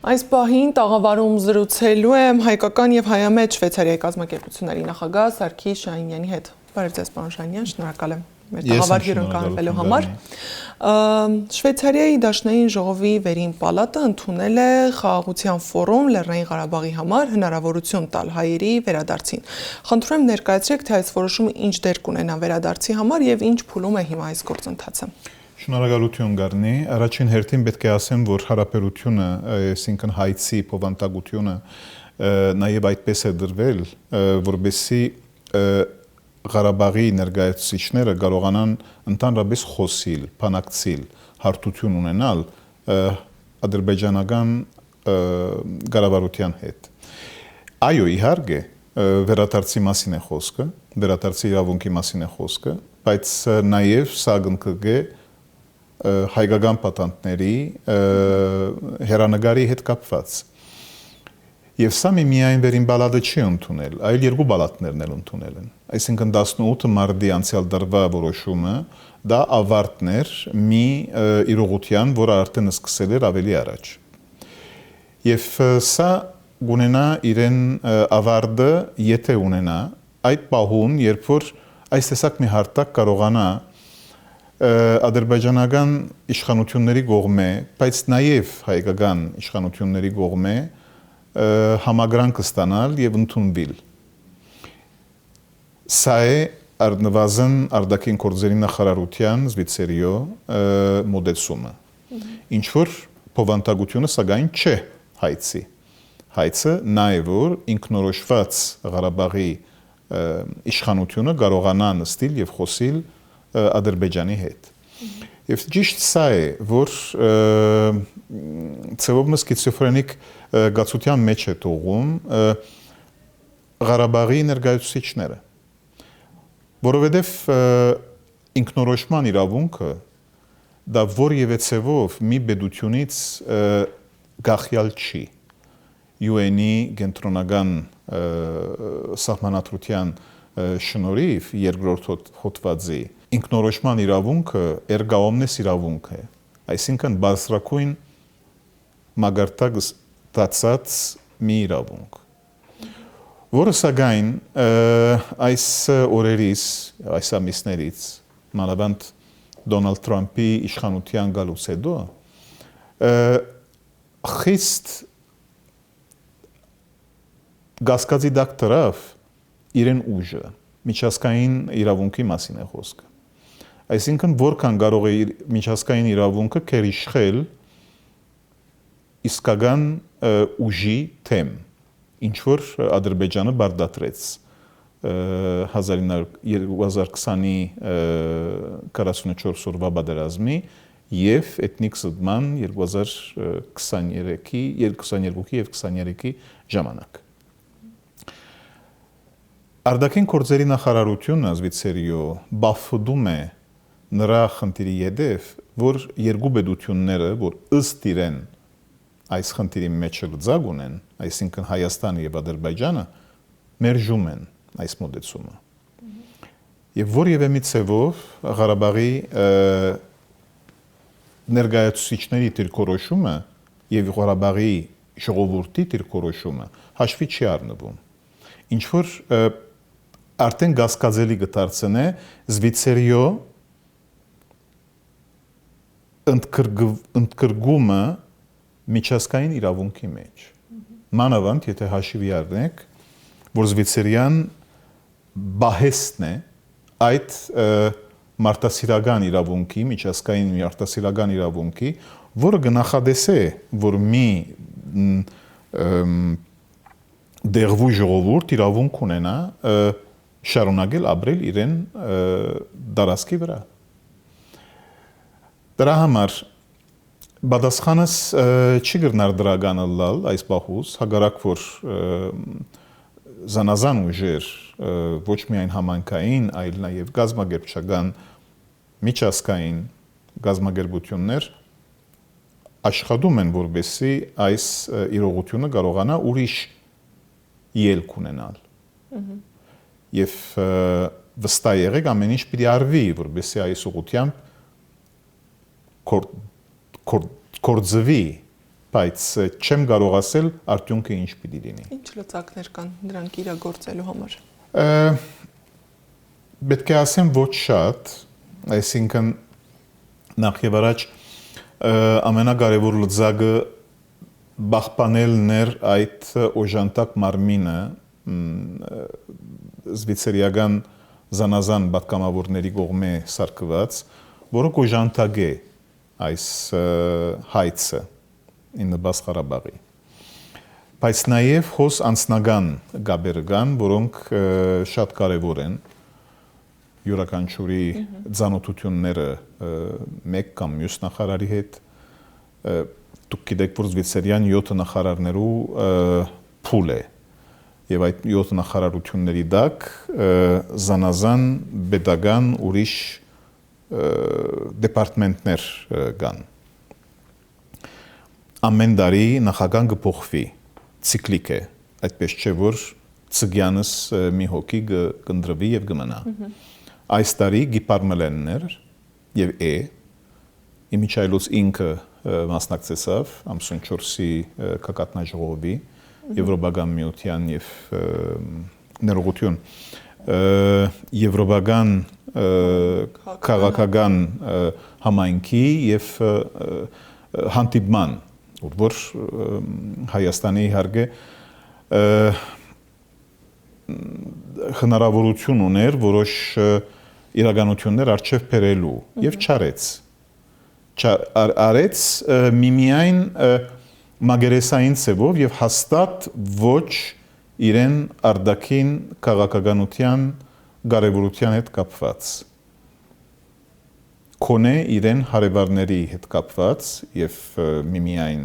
Այս պահին տաղավարում զրուցելու եմ հայկական եւ հայամետ Շվեյցարիայի կազմակերպությունների նախագահ Սարգիս Շահինյանի հետ։ Բարև ձեզ, պարոն Շահինյան, շնորհակալ եմ մեր տաղավար հյուրընկալվելու համար։ Շվեյցարիայի Դաշնային ժողովի վերին պալատը ընդունել է խաղաղության ֆորում Լեռնային Ղարաբաղի համար հնարավորություն տալ հայերի վերադարձին։ Խնդրում եմ ներկայացրեք, թե այս որոշումը ինչ դեր կունենա վերադարձի համար եւ ինչ փուլում է հիմա այս գործընթացը։ Շնորհակալություն Գառնի, առաջին հերթին պետք է ասեմ, որ հարաբերությունը, այսինքն հայցի փոխանցությունը նաև այդպես է դրվել, որովհետեւ Ղարաբաղի ներկայացուցիչները կարողանան ընդհանրապես խոսիլ, բանակցիլ, հարթություն ունենալ ադրբեջանական կառավարության հետ։ Այո, իհարկե, վերադարձի մասին է խոսքը, վերադարձի իրավունքի մասին է խոսքը, բայց նաև սա կգնկե հայկական պատանտների հերանեկարի հետ կապված։ Եվ սա միայն վերին պալատը չի ընդունել, այլ երկու պալատներն էլ ընդունել են։ Այսինքն 18 մարտի անցյալ տարվա որոշումը դա ավարտն էր մի իրողության, որը արդեն սկսել էր ավելի առաջ։ Եվ սա ունենա իրեն ավարտը, եթե ունենա այդ պահուն, երբ որ այս տեսակ մի հարթակ կարողանա ադրբեջանական իշխանությունների կողմէ, բայց նաև հայկական իշխանությունների կողմէ համագրանք ստանալ եւ ընդունվել։ Սա է առնվազն արտաքին գործերի նախարարության Զվիցերիո մոդեցումը։ Ինչ որ փոխանցությունը սակայն չէ հայցի։ Հայցը նաև որ ինքնորոշված Ղարաբաղի իշխանությունը կարողանա նստել եւ խոսել Ադրբեջանի հետ։ Եվ ճիշտ սա է, որ ցեվոմս սկիզոֆրենիկ գացության մեջ է թողում Ղարաբաղի ներկայացուցիչները, որովհետև ինքնորոշման իրավունքը դա որևէ ցևով մի պետությունից գախյալ չի։ UN-ի կենտրոնական սահմանադրության շնորհիվ երկրորդ հոդվածի ինքնորոշման իրավունքը ergaomnes իրավունք է, այսինքն բարձրակույն մագարտակ ստացած մի իրավունք, որը սակայն այս օրերից, այս ամիսներից, մանավանդ Դոնալդ Թրամփի իշխանության գալուց հետո խիստ գասկածի տակ դրավ իրեն ուժը, միջազգային իրավունքի մասին է խոսքը։ Այսինքն որքան կարող է միջազգային իրավունքը քերիշխել իսկական ուժի թեմ, ինչ որ Ադրբեջանը բարդատրեց 2020-ի 44 օրվա պատերազմի եւ էթնիկ զտման 2022-ի եւ 23-ի ժամանակ։ Արտաքին գործերի նախարարությունը Զվիցերիո բախվում է նրա խնդիրի յետև, որ երկու պետությունները, որ ըստ իրեն այս խնդիրի մեջ լծակ ունեն, այսինքն Հայաստանը եւ Ադրբեջանը, մերժում են այս մոդեցումը։ Եվ որևէ մի ցևով Ղարաբաղի ներկայացուցիչների դիրքորոշումը եւ Ղարաբաղի ժողովրդի դիրքորոշումը հաշվի չի առնվում։ Ինչ որ արդեն գասկածելի կդարձնե Զվիցերիո ընդգրկումը միջազգային իրավունքի մեջ։ Մանավանդ, եթե հաշվի առնենք, որ Զվիցերիան բահեսն է այդ մարտահրավերական իրավունքի, միջազգային մարտահրավերական իրավունքի, որը կնախադեսե, որ մի դեղվու ժողովուրդ իրավունք ունենա շարունակել ապրել իրեն տարածքի վրա։ Դրա համար պատասխանս չի գրնար դրական լալ այս բախուս, հակառակ որ զանազան ուժեր ոչ միայն համայնքային, այլ նաև գազམ་ագերբչական միջազգային գազམ་ագերբություններ աշխատում են, որպեսզի այս իրողությունը կարողանա ուրիշ ելք ունենալ։ Եվ վստահ եղեք ամեն ինչ պիտի արվի, որպեսզի այս ուղղությամբ կործվի, բայց չեմ կարող ասել արդյունքը ինչ պիտի լինի։ Ինչ լծակներ կան դրանք իրագործելու համար։ Պետք է ասեմ ոչ շատ, այսինքն նախ եւ առաջ ամենակարևոր լծակը պահպանելն էր այդ օժանդակ մարմինը զվիցերիական զանազան պատգամավորների կողմէ սարքված, որոնք օժանդակ է այս հայցը իննբաս Ղարաբաղի։ Բայց նաև հոս անձնական գաբեր կան, որոնք շատ կարևոր են յուրաքանչյուրի ծանոթությունները մեկ կամ մյուս նախարարի հետ։ Դուք գիտեք, որ Զվիցերիան 7 նախարարներու փուլ է, եւ այդ 7 նախարարությունների տակ զանազան պետական ուրիշ դեպարտամենտներ կան։ Ամեն տարի նախագահ կփոխվի, ցիկլիկ է, այդպես չէ որ ցգյանս մի հոգի կընտրվի եւ կմնա։ Այս տարի գիպարմելեններ եւ իմիջայլոց ինքը մասնակցեցավ ամսուն 4-ի կակատնաժողովի Եվրոպական միության եւ ներողություն Եվրոպական քաղաքական համայնքի եւ հանդիպման, որ Հայաստանի իհարկե հնարավորություն ուներ որոշ իրականություններ արժև բերելու եւ չարեց միմիայն մագերեսային ցևով եւ հաստատ ոչ իրեն արդակին քաղաքականության կարևորության հետ կապված կոնե իրեն հարևանների հետ կապված եւ միմիայն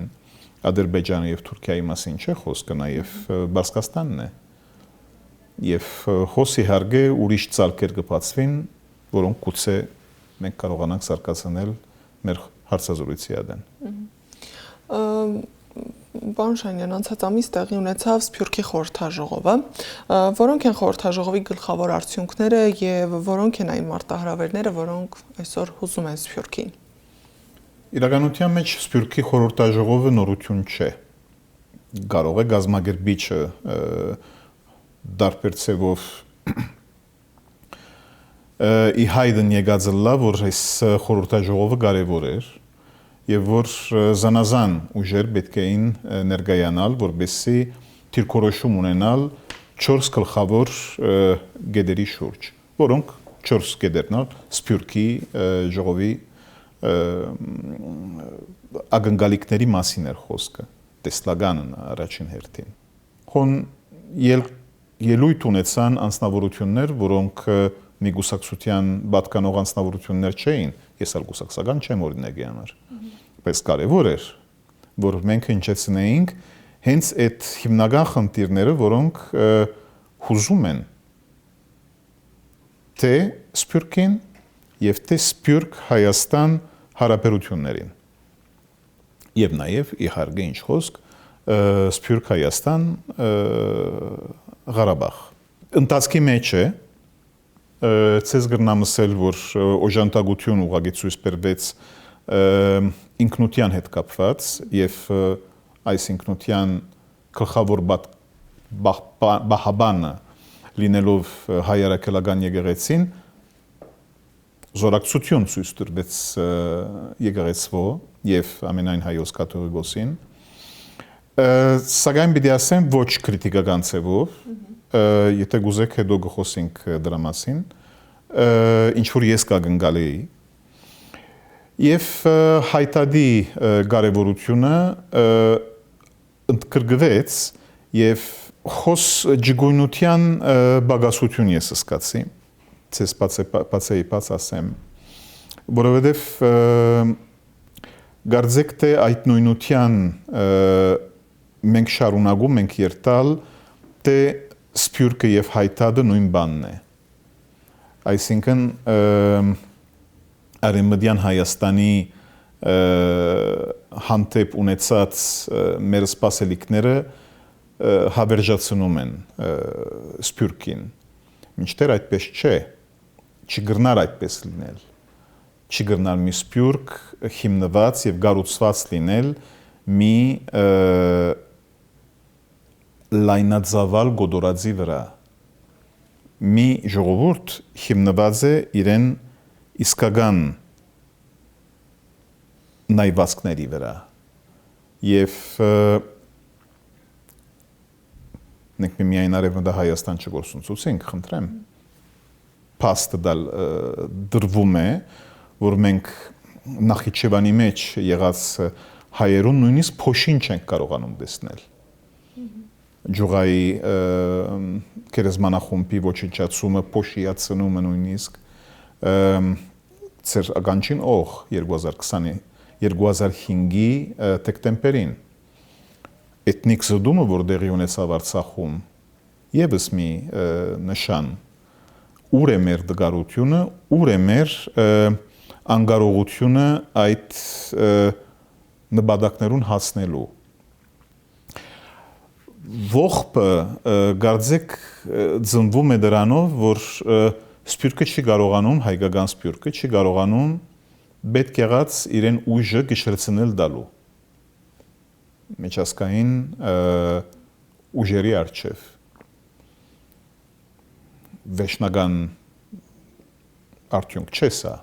Ադրբեջանի եւ Թուրքիայի մասին չէ խոսքը նաեւ Բասկաստանն է եւ հոսի հարգե ուրիշ ցալքեր կբացվին որոնք գուցե մենք կարողանանք սարկացնել մեր հարցազրույցի ադեն Պարոն Շանյան, անցած ամիս տեղի ունեցավ Սփյուռքի խորհրդաժողովը, որոնք են խորհրդաժողովի գլխավոր արդյունքները եւ որոնք են այն մարտահրավերները, որոնք այսօր հուզում են Սփյուռքին։ Իրականության մեջ Սփյուռքի խորհրդաժողովը նորություն չէ։ Կարող է գազམ་ագերբիչը դարբեր ցևով ի հայդն եկած լավ որ այս խորհրդաժողովը կարևոր էր եւ որ զանազան ուժեր պետք էին ներկայանալ որբեսի թիրքորոշում ունենալ 4 գլխավոր գեդերի շուրջ որոնք 4 գեդերն են Սփյուռքի ժողովի ակնկալիքների մասին էր խոսքը տեսլականն առաջին հերթին հոն ելույթ ունեցան անձնավորություններ որոնք միգուսակցության պատկանող անձնավորություններ չէին ես ալ գուսակցական չեմ օրինակի համար բայց կարևոր էր որ մենք հնչեցնեինք հենց այդ հիմնական խնդիրները որոնք հուզում են թե Սփյուռքին եւ թե Սփյուռք Հայաստան հարաբերություններին եւ նաեւ իհարկե ինչ խոսք Սփյուռք Հայաստան Ղարաբաղ ընթացքի մեջ է ցես գրնամսել որ օժանդակություն ուղղակի ցույց բերվեց ինքնության հետ կապված եւ այս ինքնության գլխավոր բահաբանը լինելով հայ-արաքելական եկեղեցին զորակցություն ցույց տրվեց եկեղեցվո եւ ամենայն հայոց կաթողիկոսին սակայն պիտի ասեմ ոչ քրիտիկական ցևով եթե գուզեք հետո գխոսենք դրա մասին ինչ որ ես կագնկալի եւ հայտարարի կարեւորությունը ընդգրկվեց եւ խոս ջգույնության բագասություն ես սկացի ցես բացեի բաց ասեմ որովհետեւ գարձեք թե այդ նույնության մենք շարունակում ենք երթալ թե Սփյուռքը եւ հայտարարը նույն բանն է այսինքն Արեմդյան Հայաստանի հանդեպ ունեցած մեր սպասելիքները հավերժացնում են Սփյուռքին մինչդեռ այդպես չէ չգրնար այդպես լինել չգրնար մի Սփյուռք հիմնված եւ գառուցված լինել մի լայնածավալ գոդորածի վրա, մի ժողովուրդ հիմնված է իրեն իսկական նայվածքների վրա եւ մենք միայն արևմտա Հայաստան չգործունեցինք, խնդրեմ, փաստը դրվում է, որ մենք Նախիջևանի մեջ եղած հայերուն նույնիսկ փոշին չենք կարողանում տեսնել։ Ջուղայի գերեզմանախումբի ոչնչացումը, փոշիացնումը նույնիսկ ծեր ականջին օղ 2005-ի դեկտեմբերին էթնիկ զդումը, որ դեղի ունեցավ Արցախում, եւս մի նշան, ուր է մեր դգարությունը, ուր է մեր անկարողությունը այդ նպատակներուն հասնելու։ Ողբը գարձեք ծնվում է դրանով, որ սփյուռքը չի կարողանում, հայկական սփյուռքը չի կարողանում պետք եղած իրեն ուժը գշրցնել դալու միջազգային ուժերի առջև վերջնական արդյունք չէ սա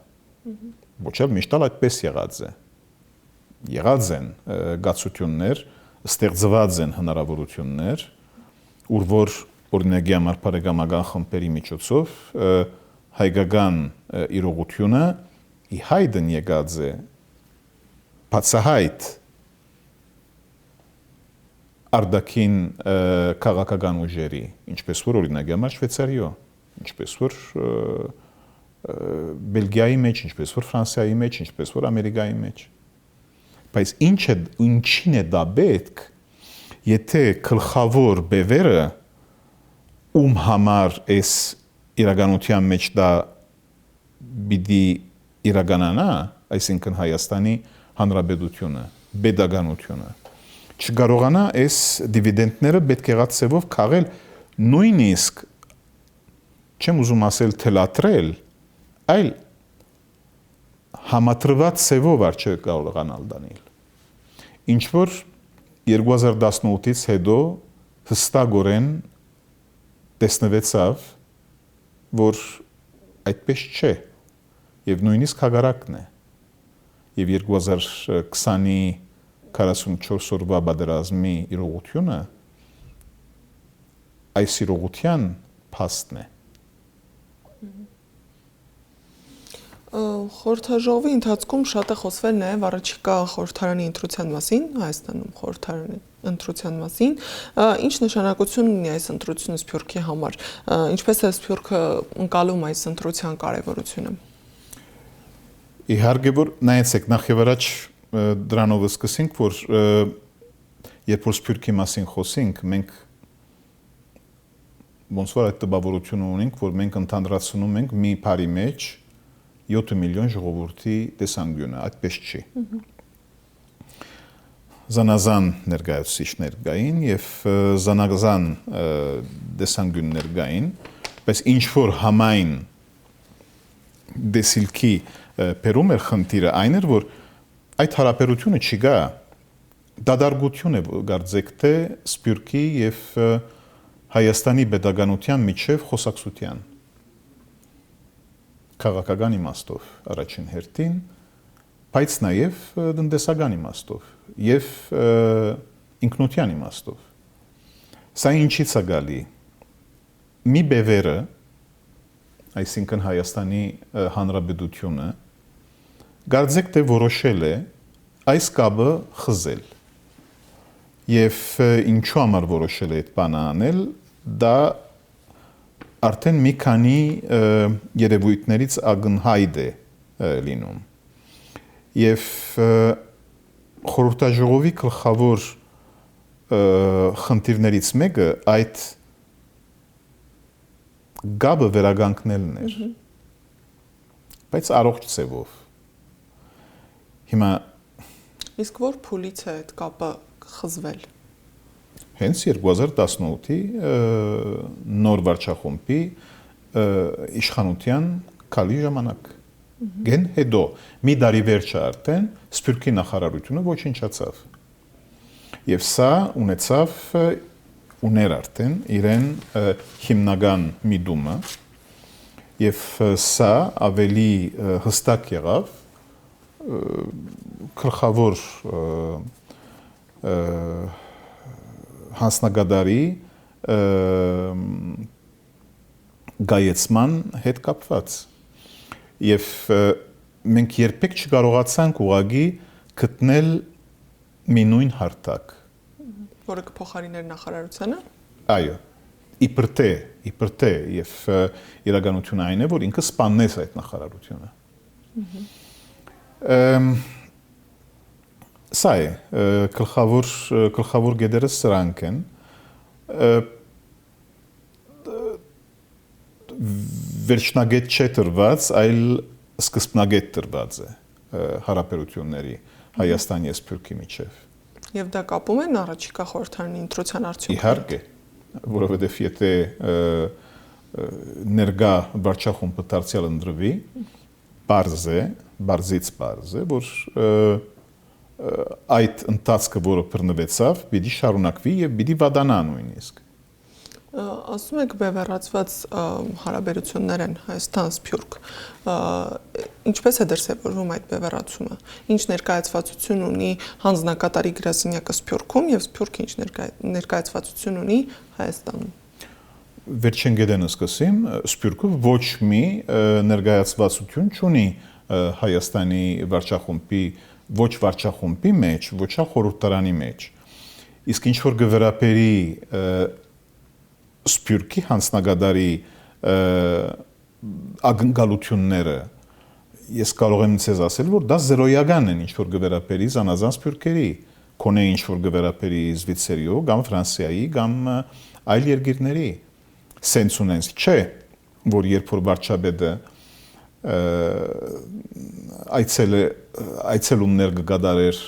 ոչ էլ միշտ այդպես եղած են գացություններ ստեղծված են հնարավորություններ ուր որ օրինակի համար բարեկամական խմբերի միջոցով հայկական իրողությունը ի հայդն եկած է բացահայտ արդակին քաղաքական ուժերի, ինչպես որ օրինակի համար Շվեյցարիո, ինչպես որ Բելգիայի մեջ, ինչպես որ Ֆրանսիայի մեջ, ինչպես որ Ամերիկայի մեջ։ Բայց ինչին է դա պետք, եթե գլխավոր բևերը ում համար էս իրականության մեջ դա պիտի իրականանա, այսինքն Հայաստանի Հանրապետությունը, պետականությունը չկարողանա այս դիվիդենդները պետք եղած ծևով քաղել նույնիսկ չեմ ուզում ասել թելատրել, այլ համատրված ծևով արժե կարողանալ դանել։ Ինչ որ 2018-ից հետո հստակորեն տեսնվեցավ, որ այդպես չէ եւ նույնիսկ հակառակն է։ Եվ 2020-ի 44 օրվա պատերազմի իրողությունը այս իրողության փաստն է։ Խորհրդաժողովի ընթացքում շատ է խոսվել նաև առաջիկա խորհրդարանի ընտրության մասին, Հայաստանում խորհրդարանի ընտրության մասին, ինչ նշանակություն ունի այս ընտրությունը Սփյուռքի համար, ինչպես է Սփյուռքը ընկալում այս ընտրության կարևորությունը։ Իհարկե որ նայեցեք նախ եւ առաջ դրանով սկսենք, որ երբ որ Սփյուռքի մասին խոսենք, մենք ոնց որ այդ տպավորությունը ունենք, որ մենք ընդհանրացնում ենք մի բարի մեջ 7 միլիոն ժողովրդի տեսանկյունը, այդպես չի։ Զանազան ներկայացուցիչներ կային եւ զանազան տեսանկյուններ կային, բայց ինչ որ համայն դեսիլքի բերում էր խնդիրը այն էր, որ այդ հարաբերությունը չկա, դադարգություն է գարձեք թե Սփյուռքի եւ Հայաստանի պետականության միջև խոսակցության քաղաքական իմաստով առաջին հերթին, բայց նաև տնտեսական իմաստով եւ ինքնության իմաստով։ Սա ինչից է գալի։ Մի բևերը, այսինքն Հայաստանի Հանրապետությունը, գարձեք թե որոշել է այս կապը խզել։ Եվ ինչու համար որոշել է այդ բանը անել, դա արդեն մի քանի երևույթներից ակնհայտ է լինում։ Եվ խորհրդաժողովի գլխավոր խնդիրներից մեկը այդ գաբը վերականգնելն էր։ Բայց առողջ ծևով։ Հիմա իսկ որ փուլից է այդ կապը խզվել։ Հենց 2018-ի նոր վարչախումբի իշխանության քալի ժամանակ։ Գեն հետո մի տարի վերջ արդեն Սփյուռքի նախարարությունը ոչնչացավ։ Եվ սա ուներ արդեն իրեն հիմնական միտումը եւ սա ավելի հստակ եղավ գլխավոր հանձնագետարի գայեցման հետ կապված եւ մենք երբեք չկարողացանք ուղղակի գտնել մի նույն հարթակ, որը կփոխարիներ նախարարությանը։ Այո, իբր թե եւ իրականությունը այն է, որ ինքը սպանեց այդ նախարարությունը։ Սա է գլխավոր գեդերը սրանք են վերջնագետ չէ տրված, այլ սկզբնագետ տրված է հարաբերությունների Հայաստանի եւ Սփյուռքի միջեւ։ Եվ դա կապում են առաջիկա խորհրդարանի ընտրության արդյունքները։ Իհարկե, որովհետեւ եթե ներկա վարչախումբը դարձյալ ընտրվի, բարձից բարձ է, որ այդ ընթացքը, որը բռնվեցավ, պիտի շարունակվի եւ պիտի վատանա նույնիսկ։ Ասում եք բևեռացված հարաբերություններ են Հայաստան-Սփյուռք։ Ինչպես է դրսևորվում այդ բևեռացումը։ Ինչ ներկայացվածություն ունի հանձնակատարի գրասենյակը Սփյուռքում եւ Սփյուռքը ինչ ներկայացվածություն ունի Հայաստանում։ Վերջին գետենը սկսեմ, Սփյուռքը ոչ մի ներկայացվածություն չունի Հայաստանի վարչախումբի, ոչ վարչախումբի մեջ, ոչ խորհրդարանի մեջ։ Իսկ ինչ որ գվերապերի Սփյուռքի հանձնագետարի ակնկալությունները ես կարող եմ ցեզ ասել, որ դա զերոյական են ինչ որ գվերապերի զանազան Սփյուռքերի, կոնե ինչ որ գվերապերի Զվիցերիո կամ Ֆրանսիայի կամ այլ երկրների սենս ունենս չէ, որ երբ որ վարչապետը այցելումներ կգադարեր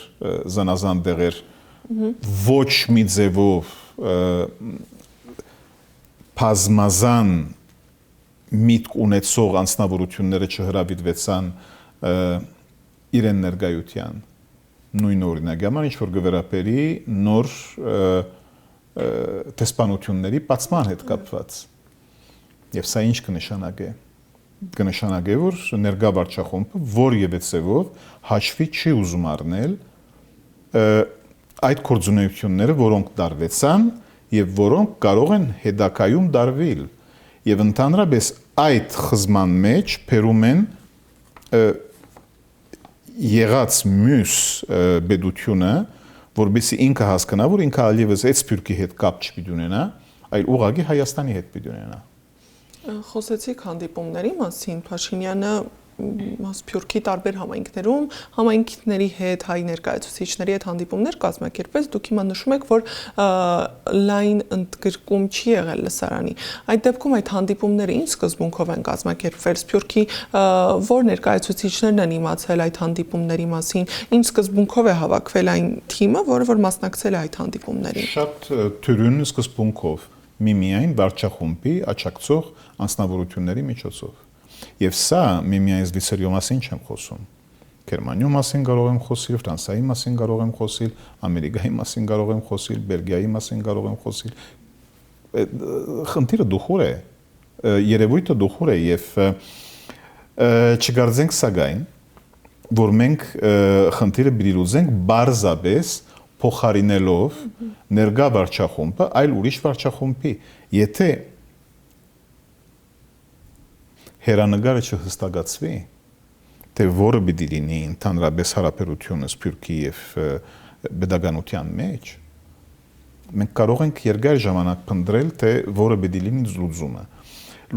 զանազան տեղեր ոչ մի ձևով բազմազան միտք ունեցող անձնավորությունները չհրավիրվեցան իրեն ներկայության նույն օրինակի համար ինչ որ գվերապերի նոր տեսփանությունների բացման հետ կապված եւ սա ինչ կնշանակե կնշանակե որ ներկա վարչախումբը որևէ ձևով հաշվի չի ուզում առնել այդ կորձունությունները որոնք դարվեցան եւ որոնք կարող են հետակայում դարվել եւ ընդհանրապես այդ խզման մեջ բերում են եղած մյուս բեդությունը որբեսի ինքը հասկանա որ ինքը այլևս այդ Սփյուռքի հետ կապ չպիտի ունենա այլ ուղղակի Հայաստանի հետ պիտի ունենա Խոսեցիք հանդիպումների մասին Փաշինյանը Սփյուռքի տարբեր համայնքներում համայնքների հետ հայ ներկայացուցիչների հետ հանդիպումներ կազմակերպեց դուք հիմա նշում եք որ լայն ընդգրկում չի եղել լսարանի այդ դեպքում այդ հանդիպումները ինչ սկզբունքով են կազմակերպվել Սփյուռքի որ ներկայացուցիչներն են իմացել այդ հանդիպումների մասին ինչ սկզբունքով է հավաքվել այն թիմը որը որ մասնակցել է այդ հանդիպումներին Շատ թյուրին սկզբունքով միմիայն վարչախումբի աչակցող անձնավորությունների միջոցով Եվ սա միմիայն Զվիցերիո մասին չեմ խոսում։ Գերմանիո մասին կարող եմ խոսել, Ֆրանսիայի մասին կարող եմ խոսել, Ամերիկայի մասին կարող եմ խոսել, Բելգիայի մասին կարող եմ խոսել։ Խնդիրը դուխուր է, երևույթը դուխուր է եւ չգարձենք սակայն, որ մենք խնդիրը պիտի լուծենք բարձաբես փոխարինելով ներկա վարչախումբը այլ ուրիշ վարչախումբի։ Եթե հերանեկարը չհստակացվի, թե որը պիտի լինի ընդհանրապես հարաբերությունը Սփյուռքի եւ pedagogian մեջ, մենք կարող ենք երկար ժամանակ փնտրել, թե որը պիտի լինի լուծումը։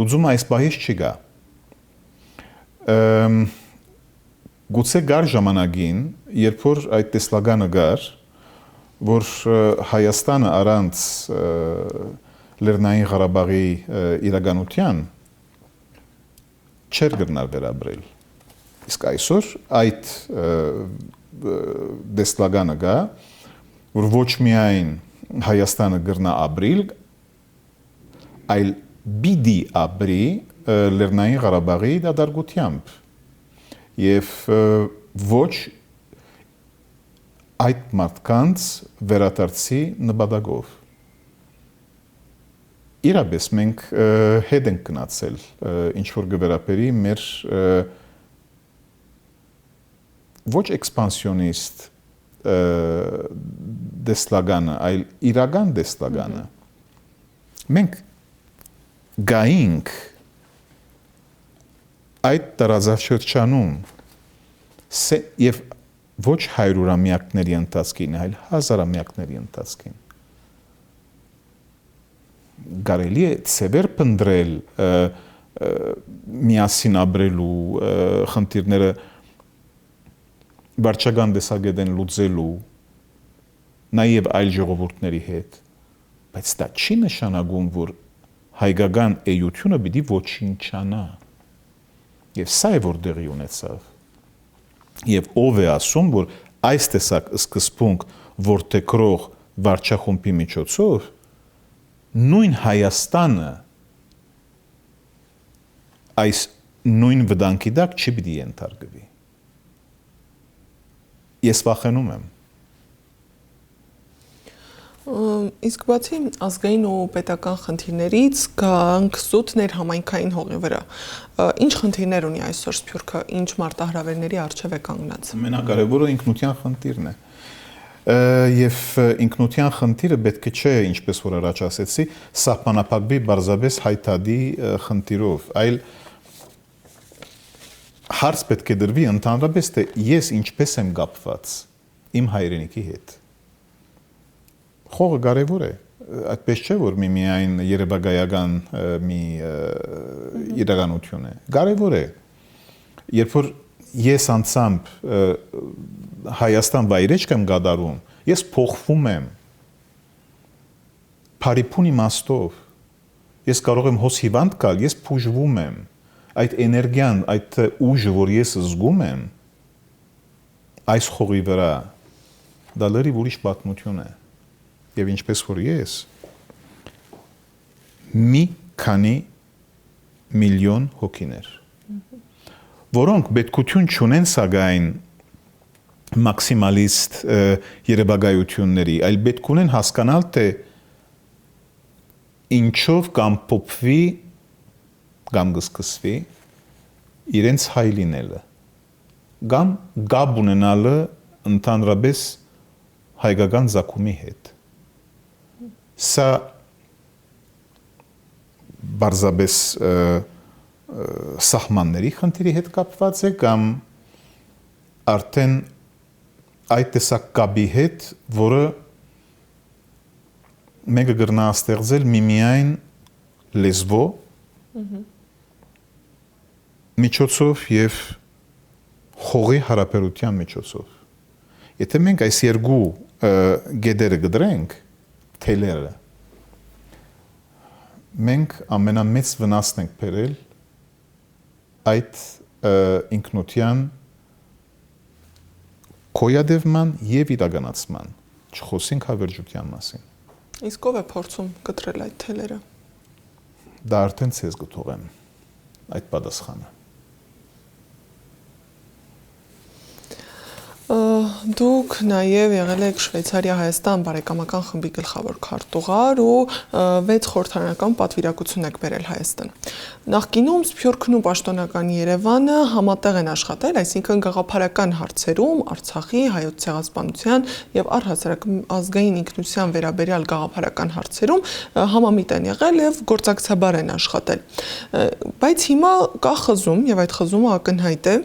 Լուծումը այս պահից չի գա։ Գուցե գար ժամանակին, երբ որ այդ տեսլականը գար, որ Հայաստանը առանց Լեռնային Ղարաբաղի իրականության չեր գնալ վերաբերել։ Իսկ այսօր այդ տեսլականը գա, որ ոչ միայն Հայաստանը գրնա ապրիլ, այլ բիդի ապրի Լեռնային Ղարաբաղի դատարկությամբ։ Եվ ոչ այդ մարդկանց վերադարձի նպատակով։ Իրապես մենք հետ ենք գնացել ինչ որ գվերապերի մեր ոչ էքսպանսիոնիստ դեսլագանը, այլ իրական դեսլագանը։ Մենք գայինք այդ տարածաշրջանում եւ ոչ հարյուրամյակների ընթացքին, այլ հազարամյակների ընթացքին։ Կարելի է ծևեր փնտրել միասին ապրելու խնդիրները վարչական տեսակետեն լուծելու նաև այլ ժողովուրդների հետ, բայց դա չի նշանակում, որ հայկական էությունը պիտի ոչնչանա։ Եվ սա է որ տեղի ունեցավ։ Եվ ով է ասում, որ այս տեսակ սկզբունք որտեքրող վարչախումբի միջոցով նույն Հայաստանը այս նույն վտանգի տակ չի պիտի ենթարկվի։ Ես վախենում եմ։ Իսկ բացի ազգային ու պետական խնդիրներից գանք զուտ ներհամայնքային հողի վրա։ Ինչ խնդիրներ ունի այսօր Սփյուռքը, ինչ մարտահրավերների առջև է կանգնած։ Ամենակարևորը ինքնության խնդիրն է։ Եվ ինքնության խնդիրը պետք չէ, ինչպես որ առաջ ասեցի, սահմանափակվի բարձրապես հայտարարի խնդիրով, այլ հարց պետք է դրվի ընդհանրապես, թե ես ինչպես եմ կապված իմ հայրենիքի հետ։ Խողը կարևոր է, այդպես չէ, որ միայն երևակայական մի իրականություն է։ Կարևոր է, երբ որ ես անցամբ Հայաստան վայրեջք եմ կատարում, ես փոխվում եմ փարիփուն իմաստով, ես կարող եմ հոս հիվանդ գալ, ես փուժվում եմ, այդ էներգիան, այդ ուժը, որ ես զգում եմ, այս խողի վրա, դա լրիվ ուրիշ պատմություն է, և ինչպես որ ես, մի քանի միլիոն հոգիներ, որոնք պետքություն չունեն սակայն մաքսիմալիստ երևակայությունների, այլ պետք ունեն հասկանալ, թե ինչով կամ փոփվի, կամ կսկսվի իրենց հայ լինելը, կամ գաբ ունենալը ընդհանրապես հայկական ծագումի հետ։ Սա բարձրապես սահմանների խնդիրի հետ կապված է կամ արդեն այդ տեսակ կապի հետ, որը մեկը կրնա ստեղծել միմիայն լեզվո միջոցով եւ հողի հարաբերության միջոցով։ Եթե մենք այս երկու գեդերը գդրենք, թելերը, մենք ամենամեծ վնասն ենք բերել այդ ինքնության կոյադևման եւ իրականացման, չխոսենք հավերժության մասին։ Իսկ ով է փորձում կտրել այդ թելերը։ Դա արդեն ցեզ կթողեմ այդ պատասխանը։ Դուք նաև եղել եք Շվեյցարիա-Հայաստան բարեկամական խմբի գլխավոր քարտուղար ու 6 խորհրդարանական պատվիրակություն եք բերել Հայաստան։ Նախկինում Սփյուռքն ու պաշտոնական Երևանը համատեղ են աշխատել, այսինքն գաղափարական հարցերում, Արցախի, Հայոց ցեղասպանության եւ առհասարակ ազգային ինքնության վերաբերյալ գաղափարական հարցերում համամիտ են եղել եւ գործակցաբար են աշխատել։ Բայց հիմա կա խզում եւ այդ խզումը ակնհայտ է։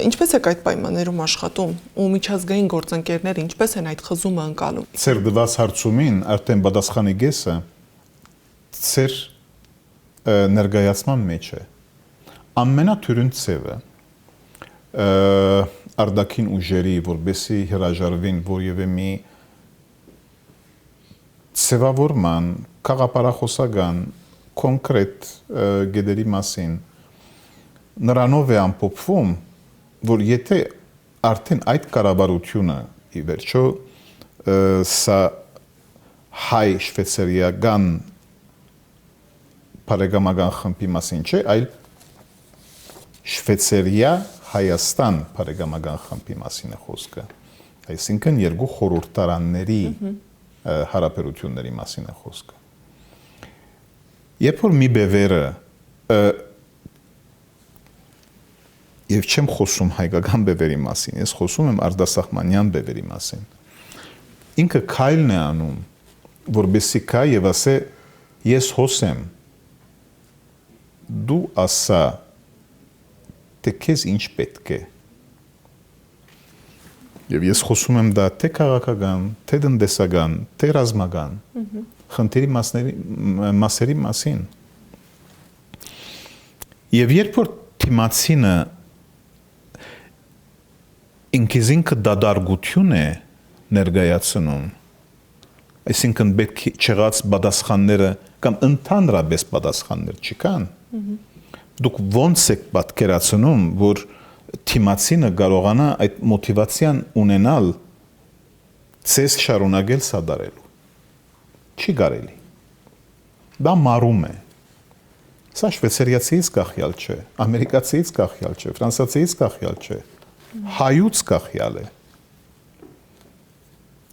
Ինչպես եք այդ պայմաններում աշխատում ու միջազգային գործընկերները ինչպես են այդ խզումը ընկալում։ Ձեր դված հարցումին արդեն պատասխանի գեսը ձեր ներկայացման մեջ է։ Ամենաթյուրին ցևը արդակին ուժերի, որբեսի հրաժարվին որևէ մի ցևավորման, քաղաքապարախոսական, կոնկրետ գեդերի մասին նրանով է ամփոփվում, որ եթե արդեն այդ կառավարությունը ի վերջո սա հայ շվեյցարիական բարեկամական խմբի մասին չէ, այլ Շվեյցարիա Հայաստան բարեկամական խմբի մասին է խոսքը։ Այսինքն երկու խորհրդարանների հարաբերությունների մասին է խոսքը։ Երբ որ մի բևերը եւ չեմ խոսում հայկական բևերի մասին, ես խոսում եմ արտասահմանյան բևերի մասին։ Ինքը քայլն է անում, որբեսի կա եւ ասե ես հոսեմ, դու ասա, թե քեզ ինչ պետք է։ Եվ ես խոսում եմ դա թե քաղաքական, թե տնտեսական, թե ռազմական, խնդիրի մասերի մասին։ Եվ երբ որ թիմացինը ինքիզինքը դադարգություն է ներկայացնում, այսինքն պետք չեղած պատասխանները կամ ընդհանրապես պատասխաններ չկան, դուք ոնց եք պատկերացնում, որ թիմացինը կարողանա այդ մոտիվացիան ունենալ ցես շարունակել սադարելու։ Չի կարելի։ Դա մարում է։ Սա շվեյցարիացիից կախյալ չէ, ամերիկացիից կախյալ չէ, ֆրանսիացիից կախյալ չէ, հայուց կախյալ է։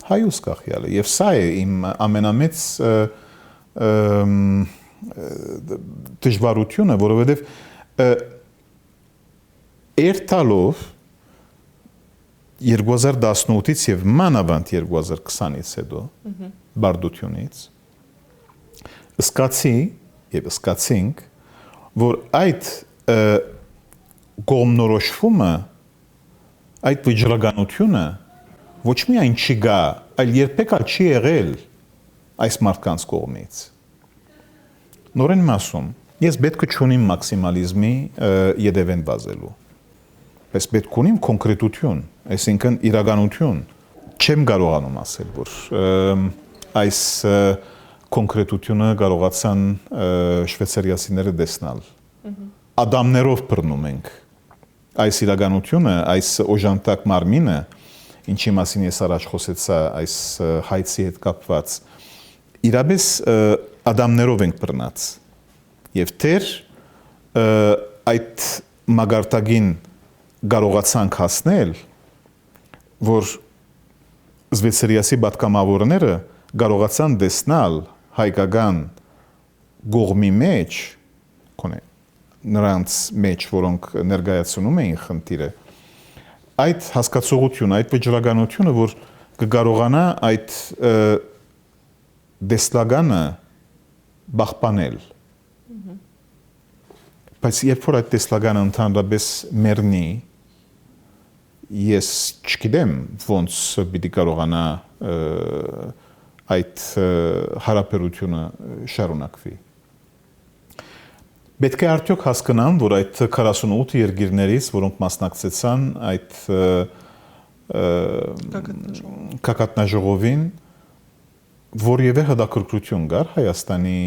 Հայուց կախյալ է։ Եվ սա է իմ ամենամեծ դժվարությունը, որովհետև երթալով 2018-ից եւ մանավանդ 2020-ից հետո բարդությունից սկացինք, որ այդ կողմնորոշումը, այդ վճռականությունը ոչ միայն չի գա, այլ երբեք չի եղել այս մարդկանց կողմից։ Նորեն եմ ասում, ես պետք չունիմ մաքսիմալիզմի յետևեն վազելու։ Ես պետք ունիմ կոնկրետություն, այսինքն իրականություն։ Չեմ կարողանում ասել, որ այս կոնկրետությունը կարողացան շվեյցարիացիները տեսնել։ Ադամներով բռնում ենք այս իրականությունը, այս օժանդակ մարմինը, ինչի մասին ես առաջ խոսեցա, այս հայցի հետ կապված, իրապես ադամներով ենք բռնած։ Եվ թեր այդ մագարտագին կարողացանք հասնել, որ զվեյցարիացի պատգամավորները կարողացան տեսնել հայկական գողմի մեջ, նրանց մեջ, որոնք ներկայացնում էին խնդիրը, այդ հասկացողությունը, այդ վճռականությունը, որ կկարողանա այդ դեսլագանը բախպանել։ Բայց երբ որ այդ դեսլագանը ընդհանրապես մեռնի, ես չգիտեմ ոնց պիտի կարողանա այդ հարաբերությունը շարունակվի։ Պետք է արդյոք հասկանան, որ այդ 48 երկիրներից, որոնք մասնակցեցան այդ կակատնաժողովին, որևէ հետաքրքրություն կար Հայաստանի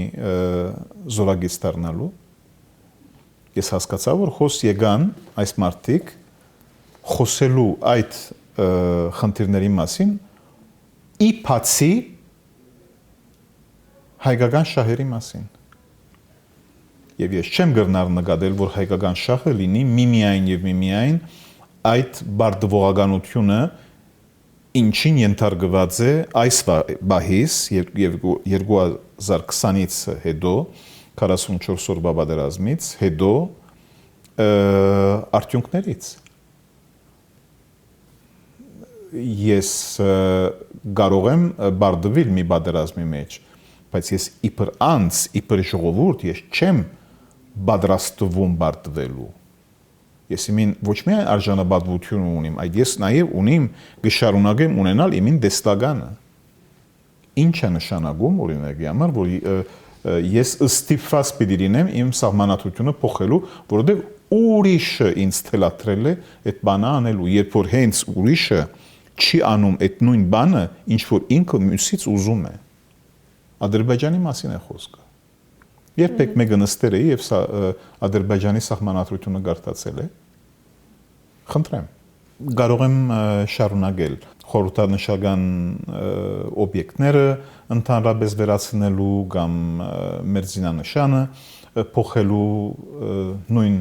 զորագից դառնալու, ես հասկացա, որ խոս եկան այս մարդիկ խոսելու այդ խնդիրների մասին ի բացի հայկական շահերի մասին։ Եվ ես չեմ գրնար նկատել, որ հայկական շահը լինի միմիայն եւ միմիայն այդ բարդվողականությունը, ինչին ենթարկված է այս բահիս 2020-ից հետո 44 օրվա պատերազմից հետո արդյունքներից։ Ես կարող եմ բարդվել մի պատերազմի մեջ, բայց ես իբր անձ, իբր ժողովուրդ ես չեմ պատրաստվում բարդվելու։ Ես իմին ոչ միայն արժանապատվություն ունիմ, այլ ես նաև ունիմ գշարունակեմ ունենալ իմին դեսլագանը։ Ինչ է նշանակում օրինակի համար, որ ես ստիպված պիտի լինեմ իմ սահմանադրությունը փոխելու, որովհետև ուրիշը ինձ թելադրել է այդ բանը անելու, երբ որ հենց ուրիշը չի անում այդ նույն բանը, ինչ որ ինքը մյուսից ուզում է։ Ադրբեջանի մասին է խոսքը։ Երբեք մեկը նստել է եւ Ադրբեջանի սահմանադրությունը գարտացել է։ Խնդրեմ, կարող եմ շարունակել խորհրդանշական օբյեկտները ընդհանրապես վերացնելու կամ մեր զինանշանը փոխելու նույն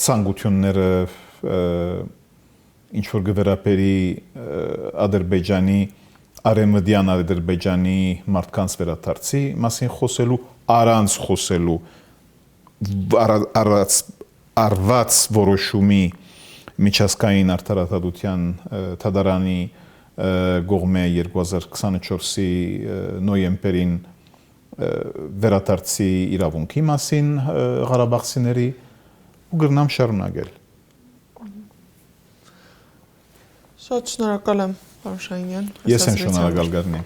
ցանկությունները ինչ որ գվերապերի Ադրբեջանի Արեմդյան Ադրբեջանի մարդկանց վերադարձի մասին խոսելու առանց խոսելու արված որոշումի միջազգային արդարադատության թադարանի գողմե 2024-ի նոյեմբերին վերադարձի իրավունքի մասին Ղարաբաղցիների ու գրնամ շարունակել։ Շատ շնորհակալ եմ, պարոն Շահինյան։ Ես եմ շնորհակալ Գառնի։